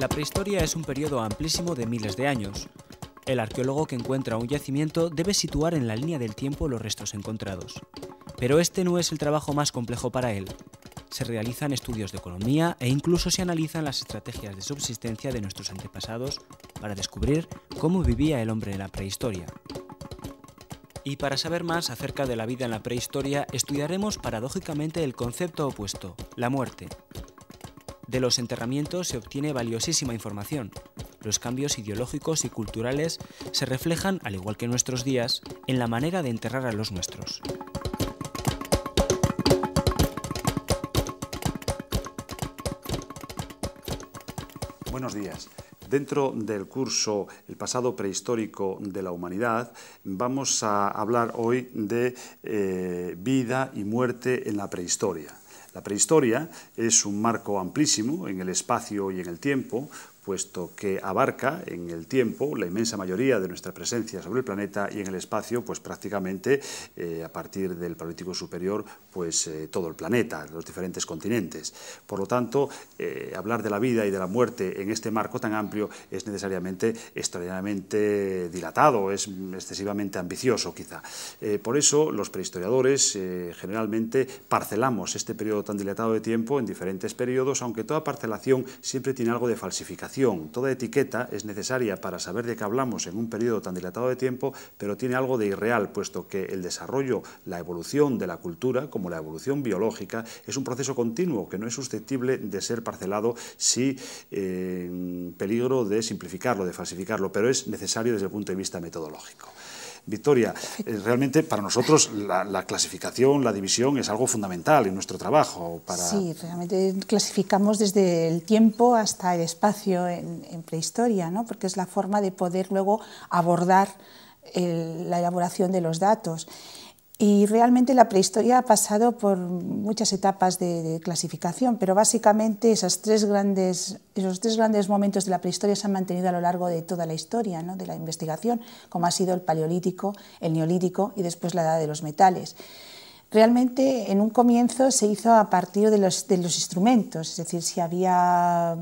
La prehistoria es un periodo amplísimo de miles de años. El arqueólogo que encuentra un yacimiento debe situar en la línea del tiempo los restos encontrados. Pero este no es el trabajo más complejo para él. Se realizan estudios de economía e incluso se analizan las estrategias de subsistencia de nuestros antepasados para descubrir cómo vivía el hombre en la prehistoria. Y para saber más acerca de la vida en la prehistoria, estudiaremos paradójicamente el concepto opuesto, la muerte. De los enterramientos se obtiene valiosísima información. Los cambios ideológicos y culturales se reflejan, al igual que en nuestros días, en la manera de enterrar a los nuestros. Buenos días. Dentro del curso El pasado prehistórico de la humanidad, vamos a hablar hoy de vida y muerte en la prehistoria. La prehistoria es un marco amplísimo en el espacio y en el tiempo, puesto que abarca en el tiempo la inmensa mayoría de nuestra presencia sobre el planeta y en el espacio, pues prácticamente a partir del Paleolítico superior, pues todo el planeta, los diferentes continentes. Por lo tanto, hablar de la vida y de la muerte en este marco tan amplio es necesariamente extraordinariamente dilatado, es excesivamente ambicioso quizá. Por eso los prehistoriadores generalmente parcelamos este periodo tan dilatado de tiempo en diferentes periodos, aunque toda parcelación siempre tiene algo de falsificación. Toda etiqueta es necesaria para saber de qué hablamos en un periodo tan dilatado de tiempo, pero tiene algo de irreal, puesto que el desarrollo, la evolución de la cultura, como la evolución biológica, es un proceso continuo que no es susceptible de ser parcelado sin peligro de simplificarlo, de falsificarlo, pero es necesario desde el punto de vista metodológico. Victoria, realmente para nosotros la clasificación, la división es algo fundamental en nuestro trabajo. Sí, realmente clasificamos desde el tiempo hasta el espacio en prehistoria, ¿no? Porque es la forma de poder luego abordar la elaboración de los datos. Y realmente la prehistoria ha pasado por muchas etapas de clasificación, pero básicamente esos tres grandes momentos de la prehistoria se han mantenido a lo largo de toda la historia, ¿no?, de la investigación, como ha sido el Paleolítico, el Neolítico y después la Edad de los Metales. Realmente, en un comienzo se hizo a partir de los instrumentos, es decir, si había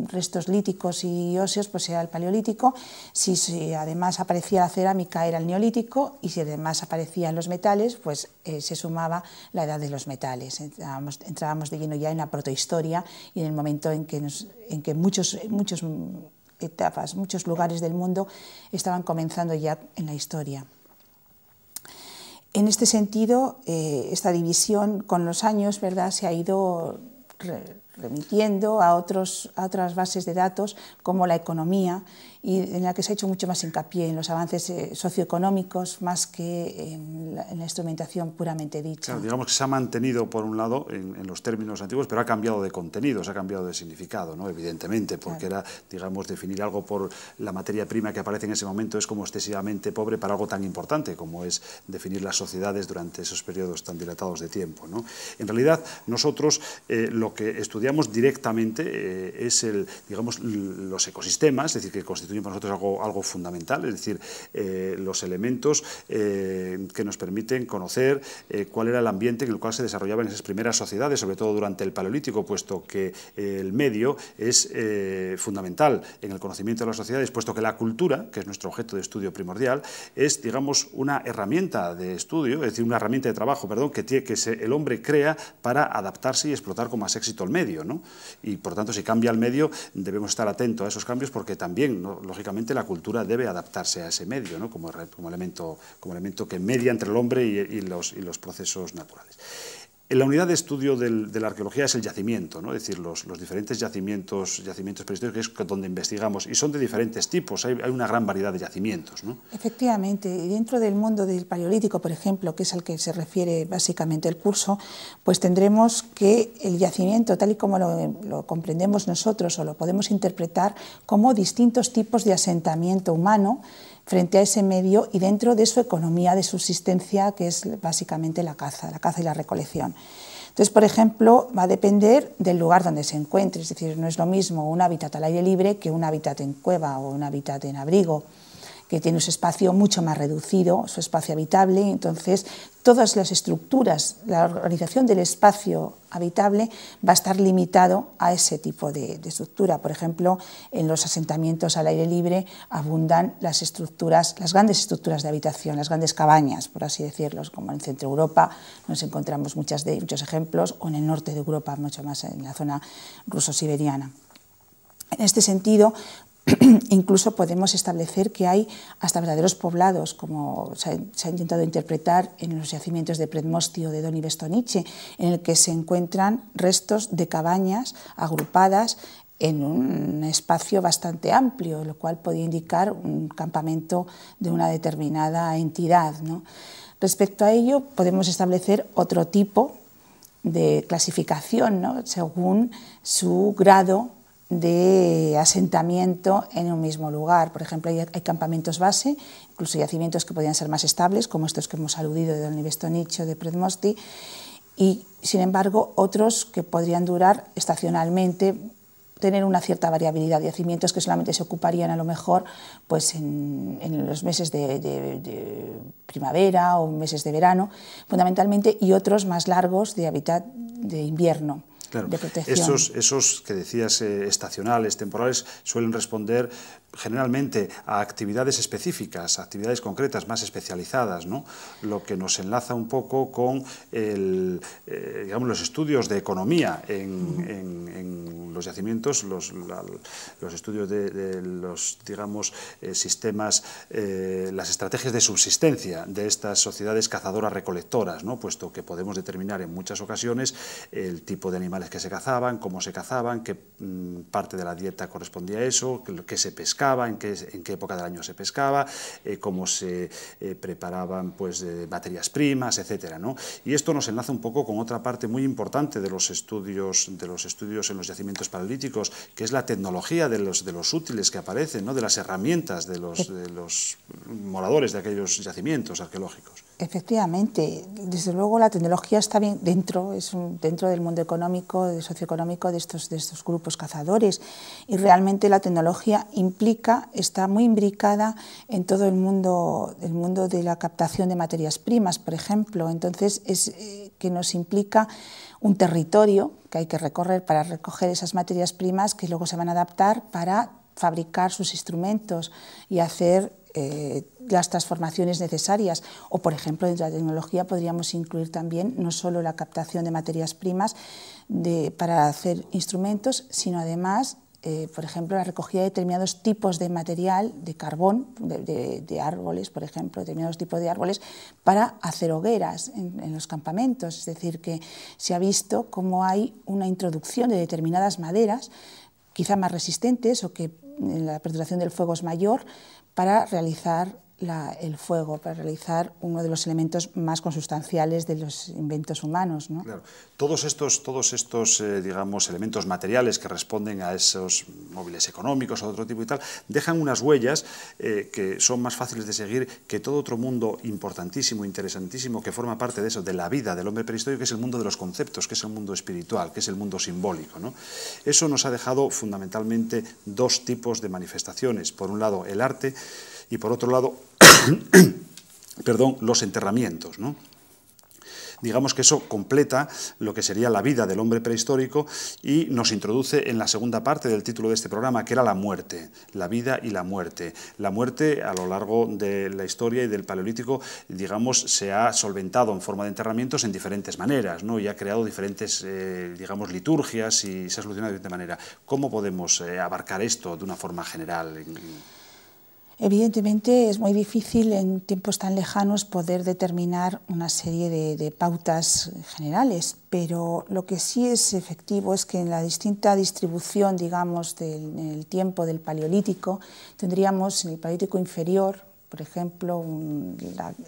restos líticos y óseos, pues era el Paleolítico, si además aparecía la cerámica era el Neolítico, y si además aparecían los metales, pues se sumaba la Edad de los Metales. Entrábamos de lleno ya en la protohistoria y en el momento en que muchos etapas, muchos lugares del mundo estaban comenzando ya en la historia. En este sentido, esta división con los años, ¿verdad?, se ha ido remitiendo a otras bases de datos como la economía, y en la que se ha hecho mucho más hincapié en los avances socioeconómicos más que en la instrumentación puramente dicha. Claro, digamos que se ha mantenido por un lado en los términos antiguos, pero ha cambiado de contenido, se ha cambiado de significado, ¿no?, evidentemente, porque claro, era, digamos, definir algo por la materia prima que aparece en ese momento es como excesivamente pobre para algo tan importante como es definir las sociedades durante esos periodos tan dilatados de tiempo, ¿no? En realidad, nosotros lo que estudiamos directamente es los ecosistemas, es decir, que constituyen para nosotros algo fundamental, es decir, los elementos que nos permiten conocer cuál era el ambiente en el cual se desarrollaban esas primeras sociedades, sobre todo durante el Paleolítico, puesto que el medio es fundamental en el conocimiento de las sociedades, puesto que la cultura, que es nuestro objeto de estudio primordial, es, digamos, una herramienta de estudio, es decir, una herramienta de trabajo, perdón, que el hombre crea para adaptarse y explotar con más éxito el medio, ¿no? Y, por tanto, si cambia el medio, debemos estar atentos a esos cambios porque también, ¿no?, lógicamente la cultura debe adaptarse a ese medio, ¿no?, como elemento que media entre el hombre y los procesos naturales. La unidad de estudio de la arqueología es el yacimiento, ¿no?, es decir, los diferentes yacimientos prehistóricos, que es donde investigamos, y son de diferentes tipos, hay una gran variedad de yacimientos, ¿no? Efectivamente, y dentro del mundo del Paleolítico, por ejemplo, que es al que se refiere básicamente el curso, pues tendremos que el yacimiento, tal y como lo comprendemos nosotros o lo podemos interpretar como distintos tipos de asentamiento humano frente a ese medio y dentro de su economía de subsistencia, que es básicamente la caza y la recolección. Entonces, por ejemplo, va a depender del lugar donde se encuentre, es decir, no es lo mismo un hábitat al aire libre que un hábitat en cueva o un hábitat en abrigo. que tiene su espacio mucho más reducido, su espacio habitable. Entonces, todas las estructuras, la organización del espacio habitable va a estar limitado a ese tipo de estructura. Por ejemplo, en los asentamientos al aire libre abundan las grandes estructuras de habitación, las grandes cabañas, por así decirlo, como en Centro Europa nos encontramos muchos ejemplos, o en el norte de Europa, mucho más en la zona ruso-siberiana. En este sentido, incluso podemos establecer que hay hasta verdaderos poblados, como se ha intentado interpretar en los yacimientos de Predmosti o de Donji Bestonice, en el que se encuentran restos de cabañas agrupadas en un espacio bastante amplio, lo cual podría indicar un campamento de una determinada entidad, ¿no? Respecto a ello, podemos establecer otro tipo de clasificación, ¿no?, según su grado de asentamiento en un mismo lugar. Por ejemplo, hay campamentos base, incluso yacimientos que podrían ser más estables, como estos que hemos aludido de Donji Bestonice o de Predmosti, y sin embargo otros que podrían durar estacionalmente, tener una cierta variabilidad, yacimientos que solamente se ocuparían a lo mejor pues en los meses de primavera o meses de verano, fundamentalmente, y otros más largos de hábitat de invierno. Claro, de protección. Esos que decías estacionales, temporales, suelen responder generalmente a actividades específicas, actividades concretas, más especializadas, ¿no? Lo que nos enlaza un poco con digamos, los estudios de economía en los yacimientos, los estudios de los, digamos, sistemas, las estrategias de subsistencia de estas sociedades cazadoras-recolectoras, ¿no?, puesto que podemos determinar en muchas ocasiones el tipo de animales que se cazaban, cómo se cazaban, qué parte de la dieta correspondía a eso, qué se pescaba, en qué época del año se pescaba, cómo se preparaban pues, materias primas, etcétera, ¿no? Y esto nos enlaza un poco con otra parte muy importante de los estudios en los yacimientos paleolíticos, que es la tecnología de los útiles que aparecen, ¿no?, de las herramientas de los moradores de aquellos yacimientos arqueológicos. Efectivamente, desde luego la tecnología está bien dentro del mundo económico, socioeconómico de estos grupos cazadores, y realmente la tecnología está muy imbricada en todo el mundo de la captación de materias primas, por ejemplo. Entonces, que nos implica un territorio que hay que recorrer para recoger esas materias primas que luego se van a adaptar para fabricar sus instrumentos y hacer las transformaciones necesarias. O, por ejemplo, dentro de la tecnología podríamos incluir también no solo la captación de materias primas para hacer instrumentos, sino además, por ejemplo, la recogida de determinados tipos de material, de carbón, de árboles, por ejemplo, determinados tipos de árboles, para hacer hogueras en los campamentos. Es decir, que se ha visto cómo hay una introducción de determinadas maderas, quizá más resistentes o que la perduración del fuego es mayor, para realizar el fuego, para realizar uno de los elementos más consustanciales de los inventos humanos, ¿no? Claro. Todos estos digamos, elementos materiales que responden a esos móviles económicos o de otro tipo y tal, dejan unas huellas que son más fáciles de seguir que todo otro mundo importantísimo, interesantísimo, que forma parte de eso, de la vida del hombre prehistórico, que es el mundo de los conceptos, que es el mundo espiritual, que es el mundo simbólico, ¿no? Eso nos ha dejado fundamentalmente dos tipos de manifestaciones. Por un lado, el arte, y por otro lado, perdón, los enterramientos, ¿no? Digamos que eso completa lo que sería la vida del hombre prehistórico y nos introduce en la segunda parte del título de este programa, que era la muerte, la vida y la muerte. La muerte, a lo largo de la historia y del Paleolítico, digamos, se ha solventado en forma de enterramientos en diferentes maneras, ¿no? Y ha creado diferentes, digamos, liturgias y se ha solucionado de diferente manera. ¿Cómo podemos abarcar esto de una forma general? Evidentemente es muy difícil en tiempos tan lejanos poder determinar una serie de pautas generales, pero lo que sí es efectivo es que en la distinta distribución, digamos, en el tiempo del Paleolítico, tendríamos en el Paleolítico inferior, por ejemplo,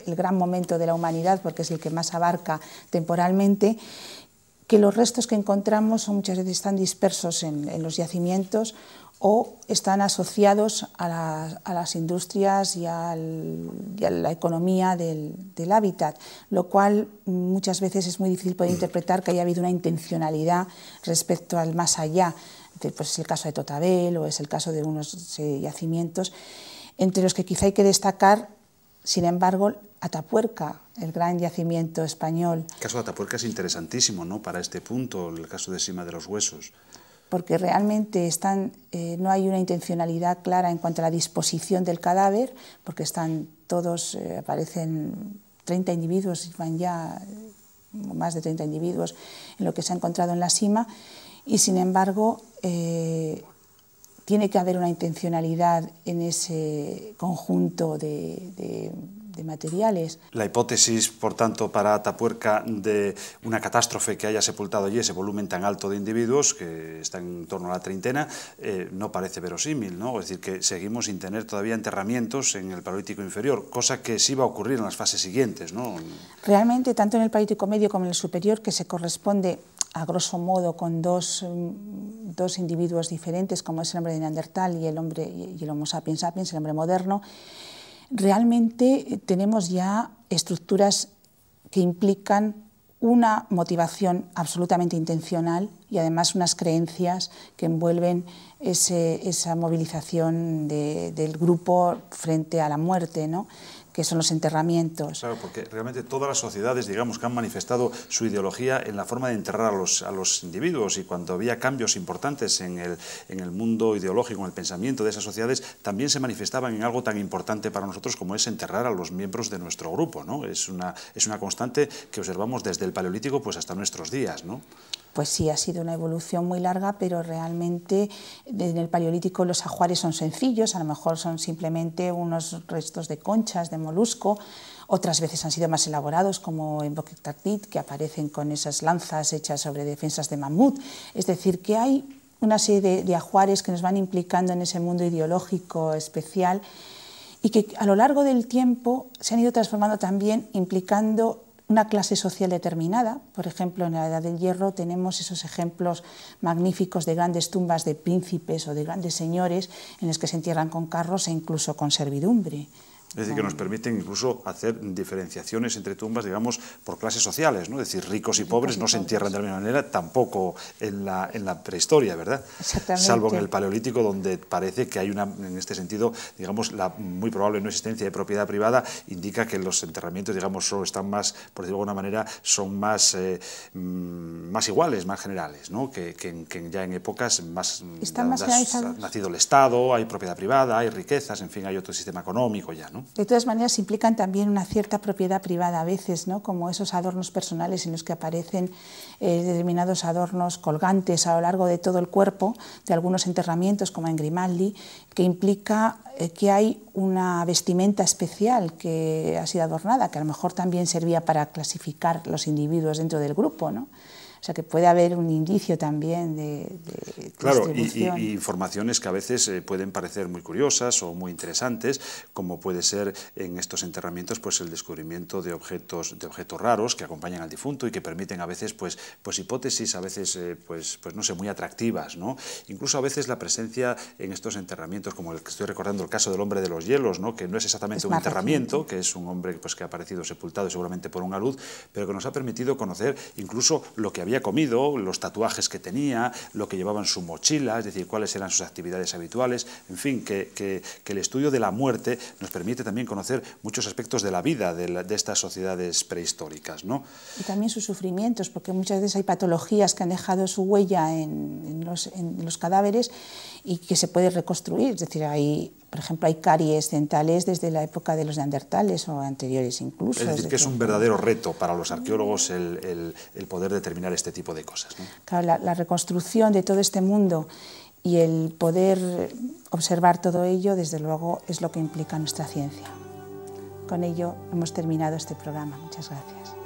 el gran momento de la humanidad, porque es el que más abarca temporalmente, que los restos que encontramos muchas veces están dispersos en los yacimientos o están asociados a las industrias y a la economía del hábitat, lo cual muchas veces es muy difícil poder interpretar que haya habido una intencionalidad respecto al más allá. Pues es el caso de Totabel o es el caso de unos yacimientos. entre los que quizá hay que destacar, sin embargo, Atapuerca, el gran yacimiento español. El caso de Atapuerca es interesantísimo, ¿no?, para este punto, el caso de Sima de los Huesos. Porque realmente no hay una intencionalidad clara en cuanto a la disposición del cadáver, porque están todos, aparecen 30 individuos, van ya más de 30 individuos en lo que se ha encontrado en la Sima, y sin embargo tiene que haber una intencionalidad en ese conjunto de materiales. La hipótesis, por tanto, para Atapuerca de una catástrofe que haya sepultado allí ese volumen tan alto de individuos, que está en torno a la treintena, no parece verosímil, ¿no? Es decir, que seguimos sin tener todavía enterramientos en el Paleolítico inferior, cosa que sí va a ocurrir en las fases siguientes, ¿no? Realmente, tanto en el Paleolítico medio como en el superior, que se corresponde a grosso modo con dos individuos diferentes, como es el hombre de Neandertal y el Homo sapiens sapiens, el hombre moderno, realmente tenemos ya estructuras que implican una motivación absolutamente intencional y además unas creencias que envuelven esa movilización del grupo frente a la muerte, ¿no?, que son los enterramientos. Claro, porque realmente todas las sociedades, digamos, que han manifestado su ideología en la forma de enterrar a los individuos, y cuando había cambios importantes en el mundo ideológico, en el pensamiento de esas sociedades, también se manifestaban en algo tan importante para nosotros como es enterrar a los miembros de nuestro grupo, ¿no? Es una constante que observamos desde el Paleolítico pues hasta nuestros días, ¿no? Pues sí, ha sido una evolución muy larga, pero realmente en el Paleolítico los ajuares son sencillos, a lo mejor son simplemente unos restos de conchas, de molusco, otras veces han sido más elaborados, como en Boquetartit, que aparecen con esas lanzas hechas sobre defensas de mamut. Es decir, que hay una serie de ajuares que nos van implicando en ese mundo ideológico especial y que a lo largo del tiempo se han ido transformando también, implicando una clase social determinada. Por ejemplo, en la Edad del Hierro tenemos esos ejemplos magníficos de grandes tumbas de príncipes o de grandes señores en los que se entierran con carros e incluso con servidumbre. Es decir, que nos permiten incluso hacer diferenciaciones entre tumbas, digamos, por clases sociales, ¿no? Es decir, ricos y pobres no se entierran de la misma manera, tampoco en la prehistoria, ¿verdad? Exactamente. Salvo en el Paleolítico, donde parece que hay en este sentido, digamos, la muy probable no existencia de propiedad privada, indica que los enterramientos, digamos, solo están más, por decirlo de alguna manera, son más iguales, más generales, ¿no? Que ya en épocas más generalizados. Ha nacido el Estado, hay propiedad privada, hay riquezas, en fin, hay otro sistema económico ya, ¿no? De todas maneras, implican también una cierta propiedad privada a veces, ¿no?, como esos adornos personales en los que aparecen determinados adornos colgantes a lo largo de todo el cuerpo, de algunos enterramientos, como en Grimaldi, que implica que hay una vestimenta especial que ha sido adornada, que a lo mejor también servía para clasificar los individuos dentro del grupo, ¿no? O sea, que puede haber un indicio también de claro, distribución. y informaciones que a veces pueden parecer muy curiosas o muy interesantes, como puede ser en estos enterramientos pues el descubrimiento de objetos raros que acompañan al difunto y que permiten a veces pues hipótesis a veces pues no sé, muy atractivas, ¿no? Incluso a veces la presencia en estos enterramientos, como el que estoy recordando, el caso del hombre de los hielos, ¿no?, que no es exactamente un enterramiento, que es un hombre pues que ha aparecido sepultado seguramente por un alud, pero que nos ha permitido conocer incluso lo que había comido, los tatuajes que tenía, lo que llevaba en su mochila, es decir, cuáles eran sus actividades habituales, en fin, que el estudio de la muerte nos permite también conocer muchos aspectos de la vida de estas sociedades prehistóricas, ¿no? Y también sus sufrimientos, porque muchas veces hay patologías que han dejado su huella en los cadáveres y que se puede reconstruir, es decir, por ejemplo, hay caries dentales desde la época de los neandertales o anteriores incluso. Es decir, que es un verdadero reto para los arqueólogos el poder determinar este tipo de cosas, ¿no? Claro, la reconstrucción de todo este mundo y el poder observar todo ello, desde luego, es lo que implica nuestra ciencia. Con ello hemos terminado este programa. Muchas gracias.